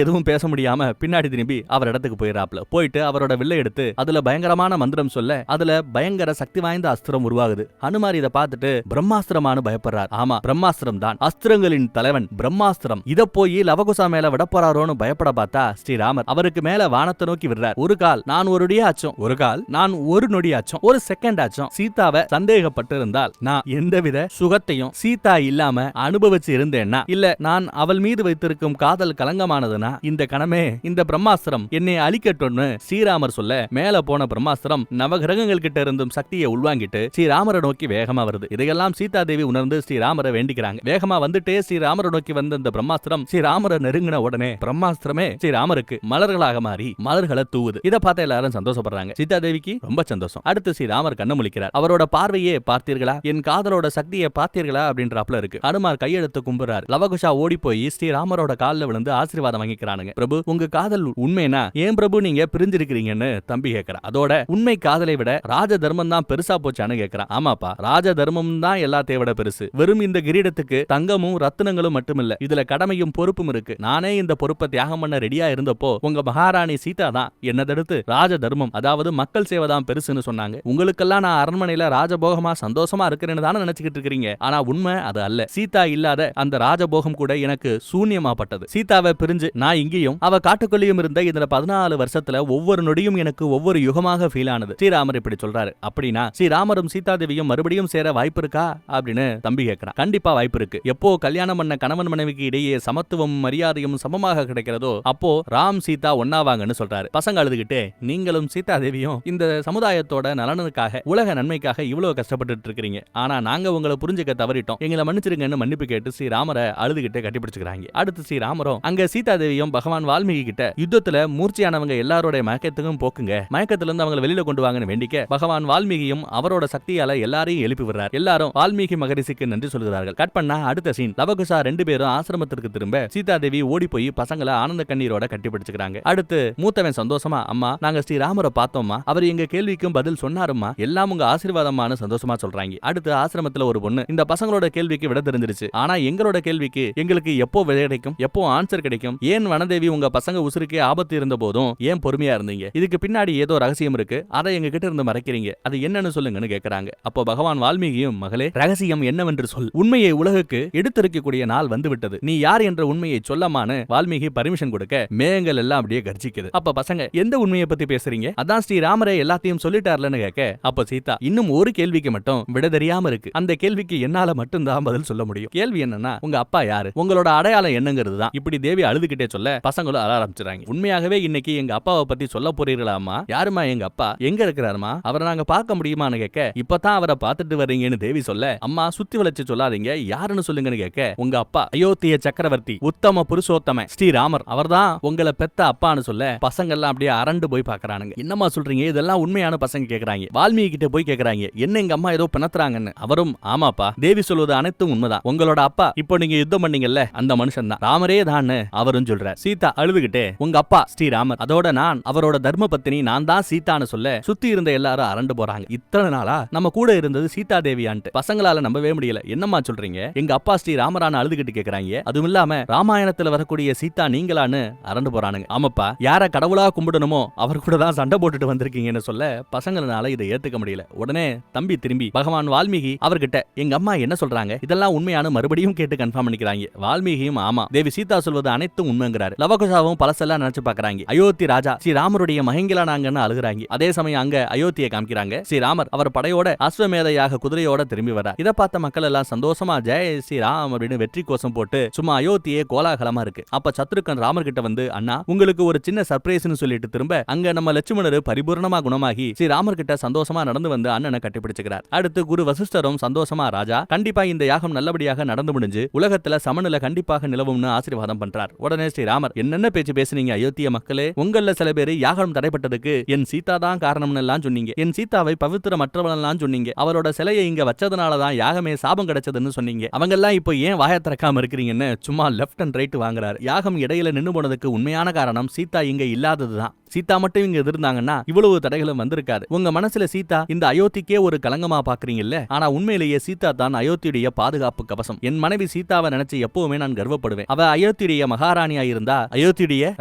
எதுவும் பேச முடியாம பின்னாடி திரும்பி அவர் இடத்துக்கு போயிராப்ல. போயிட்டு அவரோட வில்லை எடுத்து அதுல பயங்கரமான மந்திரம் சொல்ல அதுல பயங்கர சக்தி வாய்ந்த அஸ்திரம் உருவாகுது. ஹனுமார் இதை பார்த்துட்டு பிரம்மாஸ்திரமானு பயப்படுறார். ஆமா, பிரம்மாஸ்திரம் தான். அஸ்திர ருத்ரங்களின் தலைவன் பிரம்மாஸ்திரம். இத போய் லவகுசா மேல விட போறாரோன்னு பயப்பட பார்த்தா ஸ்ரீராமர் அவருக்கு மேல வானத்தை நோக்கி விடுறார். ஒரு கால் நான் ஒரு நொடியாச்சும், ஒரு கால் நான் ஒரு நொடியாச்சும், ஒரு செகண்ட் ஆச்சும் சீதாவை சந்தேகப்பட்டு இருந்தால் நான் எந்தவித சுகத்தையும் சீதா இல்லாம அனுபவிச்சு இருந்தேன்னா, இல்ல நான் அவள் மீது வைத்திருக்கும் காதல் கலங்கமானதுன்னா, இந்த கணமே இந்த பிரம்மாஸ்திரம் என்னை அழிக்கட்டும்னு ஸ்ரீராமர் சொல்ல, மேல போன பிரம்மாஸ்திரம் நவகிரகங்கள் கிட்ட இருந்தும் சக்தியை உள்வாங்கிட்டு ஸ்ரீராமரை நோக்கி வேகமா வருது. இதையெல்லாம் சீதா தேவி உணர்ந்து ஸ்ரீராமரை வேண்டிக்கிறாங்க. வேகமா வந்துட்டே ஸ்ரீராமரை நோக்கி வந்த இந்த பிரம்மாஸ்திரம் ஸ்ரீராமரை நெருங்கின உடனே பிரம்மாஸ்திரமே ஸ்ரீராமருக்கு மலர்களாக மாறி மலர்களை தூவுது. இதை பார்த்த எல்லாரும் சந்தோஷப்படுறாங்க. சீதா தேவிக்கு ரொம்ப சந்தோஷம். அடுத்து ஸ்ரீராமர் கண்ணு முழிக்கிறார். அவரோட பார்வையே பார்த்தீர்களா, என் காதலோட சக்தியை பார்த்தீர்களா அப்படின்றாப்ல இருக்கு. ஹனுமார் கையெடுத்து கும்புறார். லவகுஷா ஓடி போய் ஸ்ரீராமரோட காலில் விழுந்து ஆசீர்வாதம் வாங்கிக்கிறானுங்க. பிரபு, உங்க காதல் உண்மைனா ஏன் பிரபு நீங்க பிரிஞ்சிருக்கிறீங்கன்னு தம்பி கேட்கிறான். அதோட உண்மை காதலை விட ராஜ தர்மம் தான் பெருசா போச்சான்னு கேட்கிறான். ஆமாப்பா, ராஜ தர்மம் தான் எல்லாத்தையும் விட பெருசு. வெறும் இந்த கிரீடத்துக்கு தங்கமும் ரத்தினங்களும் மட்டுமில்ல, இதுல கடமையும் பொறுப்பும் இருக்கு. நானே இந்த பொறுப்பை தியாகம் பண்ண ரெடியா இருந்தப்போ உங்க மகாராணி சீதா தான் என்ன தடுத்து ராஜ தர்மம், அதாவது மக்கள் சேவை தான் பெருசுன்னு சொன்னாங்க. உங்களுக்கெல்லாம் நான் அரண்மனையில ராஜபோகமா சந்தோஷமா இருக்கிறேன்னு தானே நினைச்சுக்கிட்டு இருக்கிறீங்க. ஆனா உண்மை அது அல்ல. சீதா இல்லாத அந்த ராஜபோகம் கூட எனக்கு சூன்யமாப்பட்டது. சீதாவை பிரிஞ்சு நான் இங்கேயும் அவ காட்டுக்குள்ளேயும் இருந்த இந்த 14 வருஷத்துல ஒவ்வொரு நொடியும் எனக்கு ஒவ்வொரு யுகமாக ஃபீல் ஆனது. ஸ்ரீராமர் இப்படி சொல்றாரு. அப்படின்னா ஸ்ரீராமரும் சீதா தேவியும் மறுபடியும் சேர வாய்ப்பு இருக்கா அப்படின்னு தம்பி கேட்கிறான். கண்டிப்பா வாய்ப்பு இருக்கு. எப்போ கல்யாணம் பண்ண கணவன் மனைவிக்கு இடையே சமத்துவம் மரியாதையும் சமமாக கிடைக்கிறதோ அப்போ ராம் சீதா ஒன்னாவாங்கன்னு சொல்றாரு. பசங்க அழுதுகிட்டே, நீங்களும் சீதா தேவியும் இந்த சமுதாயத்தோட நலனுக்காக உலக நன்மைக்காக இவ்வளவு கஷ்டப்பட்டு இருக்கிறீங்க. ஆனா நாங்க உங்களை புரிஞ்சுக்க தவறிட்டோம், எங்களை மன்னிச்சிருங்கன்னு மன்னிப்பு கேட்டு ஸ்ரீராமரை அழுதுகிட்டே கட்டிப்பிடிச்சுக்கிறாங்க. அடுத்து ஸ்ரீராமரும் அங்க சீதா தேவியும் பகவான் வால்மீகி கிட்ட யுத்தத்துல மூர்ச்சியானவங்க எல்லாரோட மயக்கத்துக்கும் போக்குங்க, மயக்கத்துல இருந்து அவங்களை வெளியில கொண்டு வாங்கன்னு வேண்டிக்க பகவான் வால்மீகியும் அவரோட சக்தியால எல்லாரையும் எழுப்பி விடுறார். எல்லாரும் வால்மீகி மகரிஷிக்கு நன்றி சொல்கிறார்கள். கட் பண்ணா அடுத்த சீன். லவகுசா 2 பேரும் ஆசிரமத்திற்கு திரும்ப சீதா தேவி ஓடி போய் பசங்களை ஆனந்த கண்ணீரோட கட்டிப்பிடிச்சுக்கிறாங்க. அடுத்து மூத்தவன் சந்தோஷமா, அம்மா நாங்க ஸ்ரீராமரை பார்த்தோம்மா, அவர் எங்க கேள்விக்கும் பதில் சொன்னாருமா, எல்லாம் உங்க ஆசீர்வாதமான சந்தோஷமா சொல்றாங்க. அடுத்து ஆசிரமத்துல ஒரு பொண்ணு, இந்த பசங்களோட கேள்விக்கு விட தெரிஞ்சிருச்சு, ஆனா எங்களோட கேள்விக்கு எங்களுக்கு எப்போ விடை கிடைக்கும், எப்போ ஆன்சர் கிடைக்கும், ஏன் வனதேவி உங்க பசங்க உசுருக்கே ஆபத்து இருந்த போதும் ஏன் பொறுமையா இருந்தீங்க, இதுக்கு பின்னாடி ஏதோ ரகசியம் இருக்கு, அதை எங்க கிட்ட இருந்து மறைக்கிறீங்க, அது என்னன்னு சொல்லுங்கன்னு கேட்கறாங்க. அப்போ பகவான் வால்மீகியும், மகளே ரகசியம் என்னவென்று சொல், உண்மையை உலகுக்கு எடுத்துரைக்கக்கூடிய நாள் வந்து விட்டது, நீ யார் என்ற உண்மையை சொல்லமான்னு வால்மீகி பர்மிஷன் கொடுக்க மேகங்கள் எல்லாம் அப்படியே கர்ஜிக்குது. அப்ப பசங்க எந்த உண்மையை பத்தி பேசுறீங்க, அதான் ஸ்ரீராமரே எல்லாத்தையும் சொல்லிட்டார்லன்னு கேட்க, அப்ப சீதா இன்னும் ஒரு கேள்விக்கு மட்டும் விட தெரியாம இருக்கு, அந்த கேள்விக்கு என்னால மட்டும் தான் பதில் சொல்ல முடியும். கேள்வி என்னன்னா உங்க அப்பா யாரு, உங்களோட அடையாளம் என்னங்கிறது தான். இப்படி தேவி அழுதுகிட்டே சொல்ல பசங்களும் அழ ஆரம்பிச்சுறாங்க. உண்மையாகவே இன்னைக்கு எங்க அப்பாவை பத்தி சொல்ல போறீர்களாமா, யாருமா எங்க அப்பா, எங்க இருக்கிறாருமா, அவரை நாங்க பார்க்க முடியுமான்னு கேட்க, இப்பதான் அவரை பார்த்துட்டு வர்றீங்கன்னு தேவி சொல்ல, அம்மா சுத்தி வளைச்சு சொல்லாதீங்க, யாருன்னு சொல்லுங்கன்னு கேட்க, உங்க அப்பா அயோத்திய சக்கரவர்த்தி உத்தம புருஷோத்தம ஸ்ரீராமர், அவர்தான் உங்களை பெத்த அப்பான்னு சொல்ல பசங்க எல்லாம் அப்படியே அரண்டு போய் பாக்குறானுங்க. என்னமா சொல்றீங்க, இதெல்லாம் உண்மையான பசங்க கேக்குறாங்க. வால்மீகி கிட்ட போய் கேக்குறாங்க, என்ன எங்க அம்மா ஏதோ பிணத்துறாங்கன்னு. அவரும் ஆமாப்பா, தேவி சொல்வது அனைத்தும் உண்மைதான், உங்களோட அப்பா இப்போ நீங்க யுத்தம் பண்ணீங்கல்ல அந்த மனுஷன் தான், ராமரே தான் அவரும் சொல்ற. சீதா அழுதுகிட்டே, உங்க அப்பா ஸ்ரீராமர், அதோட நான் அவரோட தர்ம பத்தினி, நான் தான் சீதான்னு சொல்ல சுத்தி இருந்த எல்லாரும் அரண்டு போறாங்க. இத்தனை நாளா நம்ம கூட இருந்தது சீதா தேவியான்ட்டு பசங்களால நம்பவே முடியல. என்னமா சொல்றீங்க, எங்க அப்பா ஸ்ரீராமரான அழுதுகிட்டு கேக்குறாங்க. அதுவும் இல்லாம ராமாயணத்துல வரக்கூடிய சீதா நீங்களான்னு அரண்டு போறானுங்க. ஆமாப்பா, யார கடவுளா கும்பிடணுமோ அவர் கூட தான் சண்டை போட்டுட்டு வந்திருக்கீங்கன்னு சொல்ல பசங்களால இதை ஏத்துக்க முடியல. உடனே தம்பி திரும்பி பகவான் வால்மீகி அவர்கிட்ட, எங்க அம்மா என்ன சொல்றாங்க, இதெல்லாம் உண்மையான மறுபடியும் கேட்டு கன்ஃபார்ம் பண்ணிக்கிறாங்க. வால்மீகியும் ஆமா, தேவி சீதா சொல்வது அனைத்தும் உண்மைங்கிறாரு. லவகுசாவும் பலசெல்லாம் நினைச்சு பாக்குறாங்க. அயோத்தி ராஜா ஸ்ரீராமருடைய மகங்களா நாங்கன்னு அழுகுறாங்க. அதே சமயம் அங்க அயோத்தியை காமிக்கிறாங்க. ஸ்ரீராமர் அவர் படையோட அஸ்வமேதையாக குதிரையோட திரும்பி வர, இதை பார்த்த மக்கள் எல்லாம் சந்தோஷமா ஜெய ஸ்ரீராம் அப்படின்னு வெற்றி கோஷம் போட்டு சும்மா அயோத்தியே கோலாகலமா இருக்கு. அப்ப சத்ருகன் ராமர் கிட்ட வந்து, அண்ணா உங்களுக்கு ஒரு சின்ன சர்ப்ரைஸ்னு சொல்லிட்டு திரும்ப அங்க நம்ம லட்சுமணர் பரிபூர்ணமா குணமாகி ஸ்ரீராமர் கிட்ட சந்தோஷமா நடந்து வந்து அண்ணனை கட்டிப்பிடிச்சுக்கிறார். அடுத்து குரு வசிஷ்டரும் சந்தோஷமா, ராஜா கண்டிப்பா இந்த யாகம் நல்லபடியாக நடந்து முடிஞ்சு உலகத்துல சமநிலை கண்டிப்பாக நிலவும்னு ஆசீர்வாதம் பண்றார். உடனே ஸ்ரீராமர், என்னென்ன பேச்சு பேசுனீங்க அயோத்திய மக்களே, உங்கள சில பேரு யாகம் தடைப்பட்டதுக்கு என் சீதா தான் காரணம்னு எல்லாம் சொன்னீங்க, என் சீதாவை பவித்திரமற்றவளெல்லாம் சொன்னீங்க, அவரோட சிலையை இங்க வச்சதுனாலதான் யாகமே சாபம் கிடைச்சதுன்னு சொன்னீங்க, அவங்க எல்லாம் இப்போ ஏன் வாய திறக்காம இருக்கிறீங்கன்னு சும்மா லெஃப்ட் அண்ட் ரைட் வாங்குறாரு. யாகம் இடையில நின்னு போனதுக்கு உண்மையான காரணம் சீதா இங்க இல்லாததுதான். சீதா மட்டும் இங்க இருந்தாங்கன்னா இவ்வளவு தடைகளும் வந்திருக்காது. உங்க மனசுல சீதா இந்த அயோத்திக்கே ஒரு களங்கமா பாக்குறீங்கல்ல, ஆனா உண்மையிலேயே சீதா தான் அயோத்தியுடைய பாதுகாப்பு கவசம். என் மனைவி சீதாவை நினைச்சு எப்பவுமே நான் கர்வப்படுவேன். அவ அயோத்தியுடைய மகாராணியா இருந்தா, அயோத்தியுடைய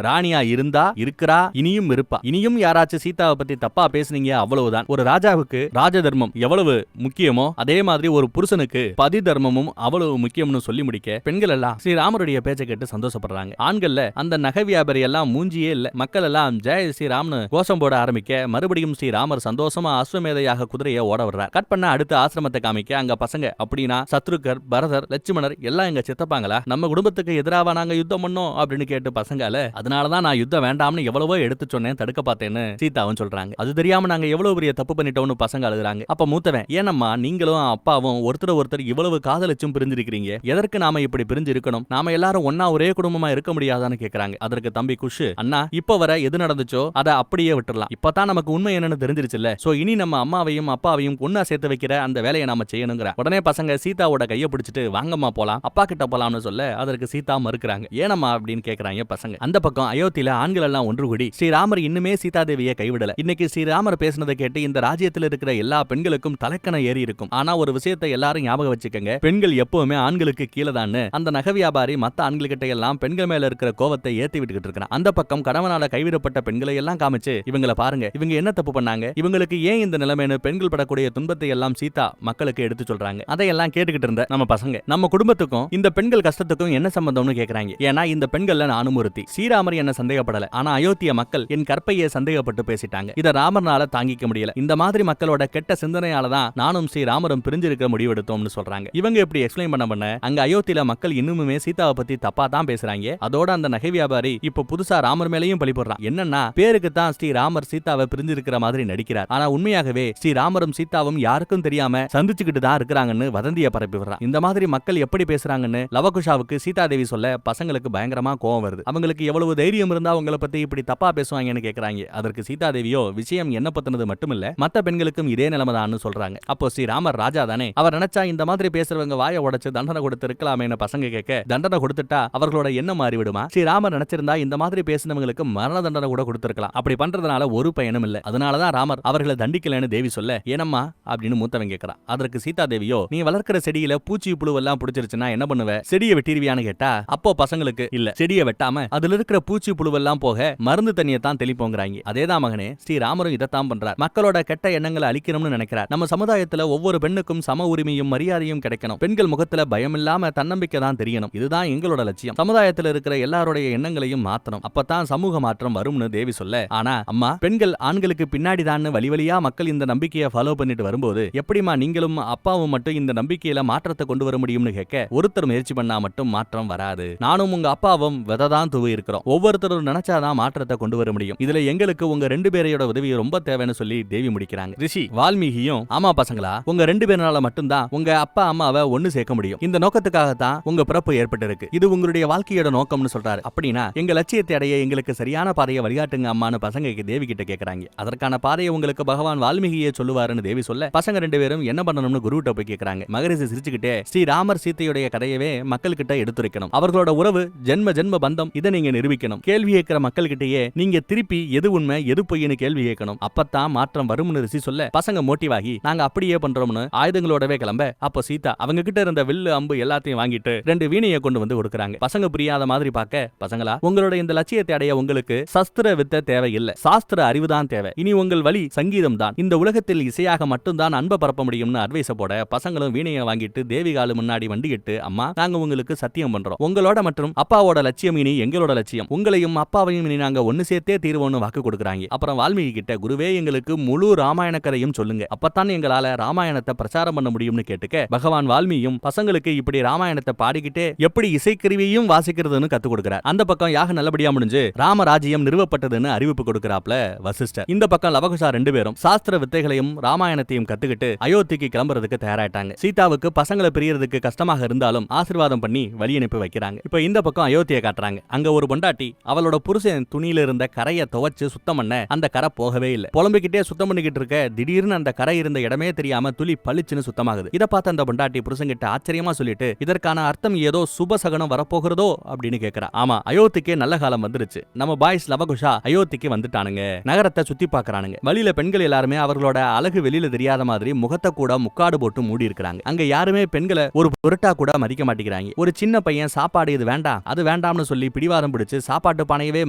ராணியா இருந்தா, இருக்கிறா, இனியும் இருப்பா. இனியும் யாராச்சும் சீதாவை பத்தி தப்பா பேசுனீங்க அவ்வளவுதான். ஒரு ராஜாவுக்கு ராஜ தர்மம் எவ்வளவு முக்கியமோ அதே மாதிரி ஒரு புருஷனுக்கு பதி தர்மமும் அவ்வளவு முக்கியம்னு சொல்லி முடிக்க பெண்கள் எல்லாம் ஸ்ரீராமருடைய பேச்சை கேட்டு சந்தோஷப்படுறாங்க. ஆண்கள்ல அந்த நகை வியாபாரி எல்லாம் மூஞ்சியே இல்ல. மக்கள் எல்லாம் ஜெய் ஸ்ரீராம்னு கோஷம் போட ஆரம்பிக்க மறுபடியும் ஸ்ரீராமர் சந்தோஷமா அஸ்வமேதையாக குதிரையை ஓட வர்றார். கட் பண்ண அடுத்த ஆசிரமத்தை காமிக்க அங்க பசங்க அப்படின்னா சத்ருக்கர், பரதர், லட்சுமணர் எல்லாம் எங்க சித்தப்பாங்களா? நம்ம குடும்பத்துக்கு எதிராக நாங்க யுத்தம் பண்ணோம் அப்படின்னு கேட்டு பசங்கால அதனாலதான் நான் யுத்தம் வேண்டாம்னு எவ்வளவோ எடுத்து சொன்னேன், தடுக்க பார்த்தேன்னு சீதாவும் சொல்றாங்க. அது தெரியாம நாங்க எவ்வளவு பெரிய தப்பு பண்ணிட்டோம்னு பசங்க அழுகுறாங்க. அப்ப மூத்தவன், ஏனம்மா நீங்களும் அப்பாவும் ஒருத்தர் இவ்வளவு காதலிச்சும் பிரிஞ்சிருக்கீங்க, எதற்கு நாம இப்படி பிரிஞ்சு இருக்கணும்? நாம எல்லாரும் ஒன்னா ஒரே குடும்பமா இருக்க முடியாதான்னு கேக்குறாங்க. அதற்கு தம்பி குஷ், அண்ணா இப்ப வர எது நடந்துச்சோ அதை அப்படியே விட்டுறலாம். இப்பதான் நமக்கு உண்மை என்னன்னு தெரிஞ்சிருச்சுல்ல, சோ இனி நம்ம அம்மாவையும் அப்பாவையும் ஒன்னா சேர்த்து வைக்கிற அந்த வேலையை நாம செய்யணுங்கிற. உடனே பசங்க சீதாவோட கையை பிடிச்சிட்டு வாங்கம்மா போலாம், அப்பா கிட்ட போலாம்னு சொல்ல அதற்கு சீதா மறுக்கிறாங்க. ஏனம்மா அப்படின்னு கேக்குறாங்க பசங்க. அந்த பக்கம் அயோத்தியில ஆண்கள் எல்லாம் ஒன்று கூடி ஸ்ரீராமர் இன்னுமே சீதாதேவியை கைவிடல. இன்னைக்கு ஸ்ரீராமர் பேசினதை கேட்டு இந்த ராஜ்யத்தில் இருக்கிற எல்லா பெண்களுக்கும் தலைக்கணம் ஏறி இருக்கும். ஆனா ஒரு விஷயத்தை எல்லாரும் ஞாபகம் வச்சுக்கங்க, பெண்கள் எப்பவுமே ஆண்களுக்கு கீழே தான். அந்த நகை வியாபாரி மத்த ஆண்கள்கிட்ட எல்லாம் பெண்கள் மேல இருக்கிற கோவத்தை ஏத்தி விட்டுக்கிட்டு இருக்கான். அந்த பக்கம் கணவனால கைவிடப்பட்ட பெண்களை எல்லாம் காமிச்சு இவங்களை பாருங்க, இவங்க என்ன தப்பு பண்ணாங்க, இவங்களுக்கு ஏன் இந்த நிலைமைன்னு பெண்கள் படக்கூடிய துன்பத்தை எல்லாம் சீதா மக்களுக்கு எடுத்து சொல்றாங்க. அதையெல்லாம் கேட்டுக்கிட்டு இருந்த நம்ம பசங்க, நம்ம குடும்பத்துக்கும் இந்த பெண்கள் கஷ்டத்துக்கும் என்ன சம்பந்தம்னு கேக்குறாங்க. ஏன்னா இந்த பெண்கள்ல நானும் ஒருத்தி. ஸ்ரீராமர் என்ன சந்தேகப்படல, ஆனா அயோத்திய மக்கள் என் கற்பையை சந்தேகப்பட்டு பேசிட்டாங்க. இத ராமர்னால தாங்கிக்க முடியல. இந்த மாதிரி மக்களோட கெட்ட சிந்தனையால தான் நானும் ஸ்ரீராமரும் பிரிஞ்சிருக்க முடிவெடுத்தோம்னு சொல்றாங்க. இவங்க எப்படி எக்ஸ்பிளைன் பண்ண அங்க அயோத்தியில மக்கள் இன்னுமே சீதாவை பத்தி தப்பா தான் பேசுறாங்க. அதோட அந்த நகை வியாபாரி இப்ப புதுசா ராமர் மேலையும் பழி போடுறான். என்னன்னா பேருக்கு தான் ஸ்ரீராமர் சீதாவை பிரிஞ்சிருக்கிற மாதிரி நடிக்கிறார், ஆனா உண்மையாகவே ஸ்ரீராமரும் சீதாவும் யாருக்கும் தெரியாம சந்திச்சுக்கிட்டு தான் இருக்கிறாங்கன்னு வதந்திய பரப்பி விடுறான். இந்த மாதிரி மக்கள் எப்படி பேசுறாங்கன்னு லவகுஷாவுக்கு சீதாதேவி சொல்ல பசங்களுக்கு பயங்கரமா கோவம் வருது. அவங்களுக்கு எவ்வளவு தைரியம் இருந்தா உங்களை பத்தி இப்படி தப்பா பேசுவாங்கன்னு கேக்குறாங்க. அதற்கு சீதாதேவியோ விஷயம் என்ன பத்தினது மட்டுமில்ல, மத்த பெண்களுக்கும் இதே நிலைமைதான்னு சொல்றாங்க. அப்போ ஸ்ரீராமர் ராஜா தானே, அவர் நினைச்சா இந்த மாதிரி பேசுறவங்க வாயை உடைச்சு தண்டனை கொடுத்து இருக்கலாமே பசங்க கேட்க, தண்டனை கொடுத்துட்டா அவர்களோட என்ன மாறிவிடுமா? ஸ்ரீராமர் நினைச்சிருந்தா இந்த மாதிரி பேசினவங்களுக்கு மரண தண்டனை கூட கொடுத்திருக்கலாம். அப்படி பண்றதுனால ஒரு பயனும் இல்ல. அதனாலதான் ராமர் அவர்களை தண்டிக்கலன்னு தேவி சொல்ல, ஏனம்மா அப்படின்னு மூத்தவன் கேட்கறான். அதற்கு சீதா தேவியோ, நீ வளர்க்கிற செடியில பூச்சி புழு எல்லாம் பிடிச்சிருச்சுன்னா என்ன பண்ணுவ? செடியை வெட்டிருவியான்னு கேட்டா, அப்போ பசங்களுக்கு இல்ல, செடியை வெட்டாம அதுல இருக்கிற பூச்சி புழுவெல்லாம் போக மருந்து தண்ணியை தான் தெளிப்போங்கிறாங்க. அதேதான் மகனே, ஸ்ரீராமரும் இதைத்தான் பண்றார். மக்களோட கெட்ட எண்ணங்களை அழிக்கணும்னு நினைக்கிறார். நம்ம சமுதாயத்துல ஒவ்வொரு பெண்ணுக்கும் சம உரிமையும் மரியாதையும் கிடைக்கணும். பெண்கள் முகத்துல பயம் இல்லாம தன்னம்பிக்கை தான் தெரியணும். இதுதான் எங்களோட லட்சியம். சமுதாயத்துல இருக்கிற எல்லாருடைய எண்ணங்களையும் மாத்தணும். அப்பதான் சமூக மாற்றம் வரும்னு தேவி சொல்ல, ஆனா அம்மா பெண்கள் ஆண்களுக்கு பின்னாடி தான் வழி வழியா மக்கள் இந்த நம்பிக்கையை ஃபாலோ பண்ணிட்டு வரும்போது எப்படிமா நீங்களும் அப்பாவும் மட்டும் இந்த நம்பிக்கையில மாற்றத்தை கொண்டு வர முடியும்னு கேட்க, ஒருத்தர் முயற்சி பண்ணா மட்டும் மாற்றம் வராது. நானும் உங்க அப்பாவும் விதைதான் தூவி இருக்கிறோம். ஒவ்வொருத்தரும் நினைச்சாதான் மாற்றத்தை கொண்டு வர முடியும். இதுல எங்களுக்கு உங்க 2 பேரையோட உதவி ரொம்ப தேவைன்னு சொல்லி தேவி முடிக்கிறாங்க. ரிஷி வால்மீகியும், ஆமா பசங்களா, உங்க 2 பேரால மட்டும்தான் உங்க அப்பா அம்மாவை ஒண்ணு சேர்க்க முடியும். இந்த நோக்கத்துக்காகத்தான் உங்க பிறப்பு ஏற்பட்டு இருக்கு. இது உங்களுடைய வாழ்க்கையோட நோக்கம்னு சொல்றாரு. அப்படின்னா எங்க லட்சியத்தை அடைய எங்களுக்கு சரியான பாதையை வழிகாட்டுங்க அம்மான்னு பசங்க தேவி கிட்ட கேக்குறாங்க. அதற்கான பாதையை உங்களுக்கு பகவான் வால்மீகியே சொல்லுவாருன்னு தேவி சொல்ல, பசங்க 2 பேரும் என்ன பண்ணணும்னு குருகிட்ட போய் கேக்குறாங்க. மகரிஷி சிரிச்சுக்கிட்டே, ஸ்ரீராமர் சீதையுடைய கதையவே மக்கள் கிட்ட எடுத்துரைக்கணும். அவர்களோட உறவு ஜென்ம ஜென்ம பந்தம், இதை நீங்க நிரூபிக்கணும். கேள்வி கேட்கிற மக்கள் கிட்டயே நீங்க திருப்பி எது உண்மை எது பொய்னு கேள்வி கேட்கணும். அப்பத்தான் மாற்றம் வரும்னு ரிஷி சொல்ல, பசங்க மோட்டிவ் ஆகி நாங்க அப்படியே பண்றோம்னு ஆயுதங்களோடவே கிளம்ப, அப்போ சீதா அவங்க கிட்ட இருந்த வில்லு அம்பு எல்லாத்தையும் வாங்கிட்டு 2 வீணையை கொண்டு வந்து கொடுக்கறாங்க. பசங்க புரியாத மாதிரி பார்க்க, பசங்களா உங்களோட இந்த லட்சியத்தை அடைய உங்களுக்கு சஸ்திர வித்தை தேவை இல்ல, சாஸ்திர அறிவுதான் தேவை. இனி உங்கள் வழி சங்கீதம் தான். இந்த உலகத்தில் இசையாக மட்டும்தான் அன்பை பரப்ப முடியும்னு அட்வைஸ் போட, பசங்களும் வீணையை வாங்கிட்டு தேவிகாலு முன்னாடி வண்டிக்கிட்டு, அம்மா நாங்க உங்களுக்கு சத்தியம் பண்றோம், உங்களோட மற்றும் அப்பாவோட லட்சியம் இனி எங்களோட லட்சியம், உங்களையும் அப்பாவையும் இனி நாங்க ஒன்னு சேர்த்தே தீர்வோம்னு வாக்கு கொடுக்கறாங்க. அப்புறம் வால்மீகி கிட்ட, குருவே எங்களுக்கு முழு ராமாயண கதையும் சொல்லுங்க, அப்பத்தான் எங்களால ராமாயணத்தை பிரச்சாரம் பண்ண முடியும்னு கேட்டுக்க, பகவான் வால்மீகியும் பசங்களுக்கு இப்படி ராமாயணத்தை பாடிக்கிட்டே எப்படி இசைக்கருவியும் வாசிக்கிறதுன்னு கத்து கொடுக்கிறார். அந்த பக்கம் யாக நல்லபடியா முடிஞ்சு ராமராஜ்யம் நிறுவப்பட்டதுன்னு அறிவிப்பு கொடுக்கிறாப்ல வசிஷ்டர். இந்த பக்கம் லவகுஷா 2 பேரும் சாஸ்திர வித்தைகளையும் ராமாயணத்தையும் கத்துக்கிட்டு அயோத்திக்கு கிளம்புறதுக்கு தயாராயிட்டாங்க. சீதாவுக்கு பசங்களை பிரியறதுக்கு கஷ்டமாக இருந்தாலும் ஆசீர்வாதம் பண்ணி வழி அனுப்பி வைக்கிறாங்க. இப்ப இந்த பக்கம் அயோத்தியை காட்டுறாங்க. அங்க ஒரு பொண்டாட்டி அவளோட புருஷன் துணியில இருந்த கரையை துவைச்சு சுத்தம் பண்ண அந்த கரை போகவே இல்லை. புலம்பிக்கிட்டே சுத்தம் பண்ணிக்கிட்டு இருக்க, திடீர்னு அந்த கரை இருந்த இடமே தெரியாம துளி பளிச்சுன்னு சுத்தமாகுது. இதை பார்த்து அந்த பொண்டாட்டி புருஷன்கிட்ட ஆச்சரியமா சொல்லிட்டு, இதற்கான அர்த்தம் ஏதோ சுபசகனம் வரப்போகிறதோ அப்படின்னு கேட்கிறா. ஆமா, அயோத்திக்கே நல்ல காலம் வந்துருச்சு. நம்ம பாய்ஸ் லவகுஷா அயோத்திக்கு வந்துட்டானுங்க. நகரத்தை சுத்தி பாக்குறானுங்க. வழியில பெண்கள் எல்லாருமே அவர்களோட அழகு வெளியில தெரியாத மாதிரி முகத்தை கூட முக்காடு போட்டு மூடி இருக்காங்க. அங்க யாருமே பெண்களை ஒரு பொருட்டா கூட மதிக்க மாட்டேங்கிறாங்க. ஒரு சின்ன பையன் சாப்பாடு இது வேண்டாம் அது வேண்டாம்னு சொல்லி பிடிவாதம் பிடிச்சு சாப்பாட்டு பானையவே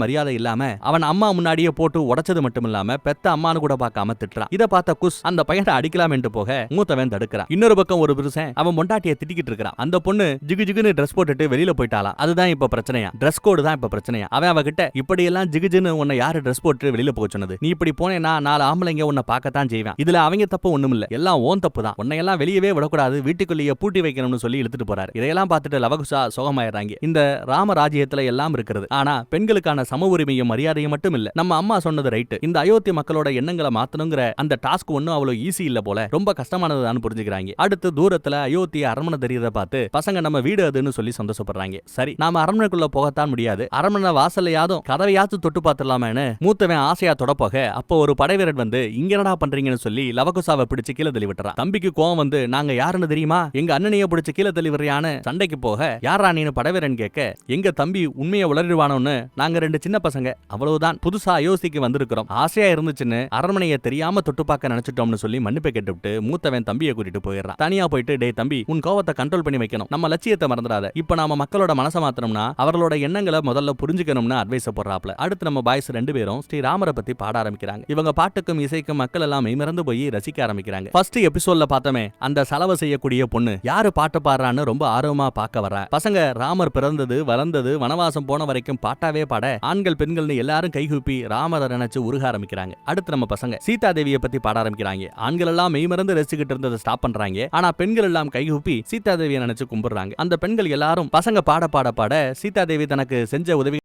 மரியாதை இல்லாம அவன் அம்மா முன்னாடியே போட்டு உடைச்சது மட்டும் இல்லாம பெத்த அம்மானு கூட பார்க்காம திட்டுறான். இத பார்த்த குஸ் அந்த பையனை அடிக்கலாம் என்று போக மூத்தவன் தடுக்கிறான். இன்னொரு பக்கம் ஒரு புருஷன் அவன் பொண்டாட்டியை திட்டிக்கிட்டு இருக்கான். அந்த பொண்ணு ஜிகு ஜிகுன்னு ட்ரெஸ் போட்டுட்டு வெளியில போயிட்டாலாம். அதுதான் இப்ப பிரச்சனையா. ட்ரெஸ் கோடு தான் இப்ப பிரச்சனையா. அவன் அவகிட்ட இப்படி எல்லாம் ஜிகுஜின்னு உன்னை யாரு ட்ரெஸ் போட்டு வெளியில போக சொன்னது? நீ இப்படி போனேன்னா 4 ஆம்பளைங்க உன்னை பார்க்கத்தான் செய்வேன். இதுல அவங்க தப்பு ஒண்ணும் இல்ல, எல்லாம் ஓன் தப்பு தான். உன்னை எல்லாம் வெளியவே விடக்கூடாது, வீட்டுக்குள்ளேயே பூட்டி வைக்கணும்னு சொல்லி இழுத்துட்டு போறாரு. இதையெல்லாம் பார்த்துட்டு லவகுசா சோகமாயிடுறாங்க. இந்த ராமராஜ்யத்துல எல்லாம் இருக்கிறது, ஆனா பெண்களுக்கான சம உரிமையும் மரியாதையும் மட்டும் இல்ல. நம்ம அம்மா சொன்னது ரைட். இந்த அயோத்தி மக்களோட எண்ணங்களை மாத்தணுங்கிற அந்த டாஸ்க் ஒன்னும் அவ்வளவு ஈஸி இல்ல போல, ரொம்ப கஷ்டமானதுதான் புரிஞ்சுக்கிறாங்க. அடுத்து தூரத்துல அயோத்தி அரண்மனை தெரியறத பார்த்து பசங்க நம்ம வீடு அதுன்னு சொல்லி சந்தோஷப்படுறாங்க. சரி, நாம அரண்மனைக்குள்ள போகத்தான் முடியாது, அரண்மனை வாசல்லையாதும் கதவையாச்சும் தொட்டு பார்த்துடலாமேன்னு மூத்தவன் ஆசையா தொடப்போக அப்போ ஒரு படைவீரன் வந்து இங்க என்னடா பண்றீங்கன்னு சொல்லி லவகுசாவை பிடிச்சு கீழே தள்ளி விட்டுறான். தம்பிக்கு கோவம் வந்து நாங்க யாருன்னு தெரியுமா, எங்க அண்ணனைய பிடிச்சு கீழே தள்ளி விடுறியான்னு சண்டைக்கு போக யாரா நீனு படைவீரன் கேட்க எங்க தம்பி உண்மையை உளறிடுவானோன்னு நாங்க 2 சின்ன பசங்க அவ்வளவுதான், புதுசா அயோத்திக்கு வந்திருக்கிறோம், ஆசையா இருந்துச்சுன்னு அரண்மனையை தெரியாம தொட்டு பார்க்க நினைச்சிட்டோம்னு சொல்லி மன்னிப்பை கேட்டுவிட்டு மூத்தவன் தம்பியை கூட்டிட்டு போயிடுறான். தனியா போயிட்டு டே தம்பி உன் கோவத்தை கண்ட்ரோல் பண்ணி வைக்கணும், நம்ம லட்சியத்தை மறந்துடாத, இப்ப நாம மக்களோட மனசை மாத்தணும்னா அவர்களோட எண்ணங்களை முதல்ல புரிஞ்சுக்கணும்னு அட்வைஸ் போடுறாப்ல. அடுத்து நம்ம பாய்ஸ் 2 பேரும் ஸ்ரீராமரை பத்தி பாட ஆரம்பிக்கிறாங்க. இவங்க பாட்டுக்கும் இசைக்கும் மக்கள் எல்லாம் மெய்மறந்து போய் ரசிக்க ஆரம்பிக்கிறாங்க. ஃபர்ஸ்ட் எபிசோட்ல பார்த்தமே அந்த சலவை செய்யக்கூடிய பொண்ணு யாரு பாட்டு பாடுறான்னு ரொம்ப ஆர்வமா பார்க்க வர பசங்க ராமர் பிறந்தது வளர்ந்தது வனவாசம் போன வரைக்கும் பாட்டாவே பாட ஆண்கள் பெண்கள்னு எல்லாரும் கைகூப்பி ராமரை நினைச்சு உருக ஆரம்பிக்கிறாங்க. அடுத்து நம்ம பசங்க சீதா தேவியை பத்தி பாட ஆரம்பிக்கிறாங்க. ஆண்கள் எல்லாம் மெய்மறந்து ரசிக்கிட்டு இருந்ததை ஸ்டாப் பண்றாங்க. ஆனா பெண்கள் எல்லாம் கைகூப்பி சீதா தேவியை நினைச்சு கும்பிடுறாங்க. அந்த பெண்கள் எல்லாரும் பசங்க பாட பாட பாட சீதா தேவி தனக்கு செஞ்ச உதவி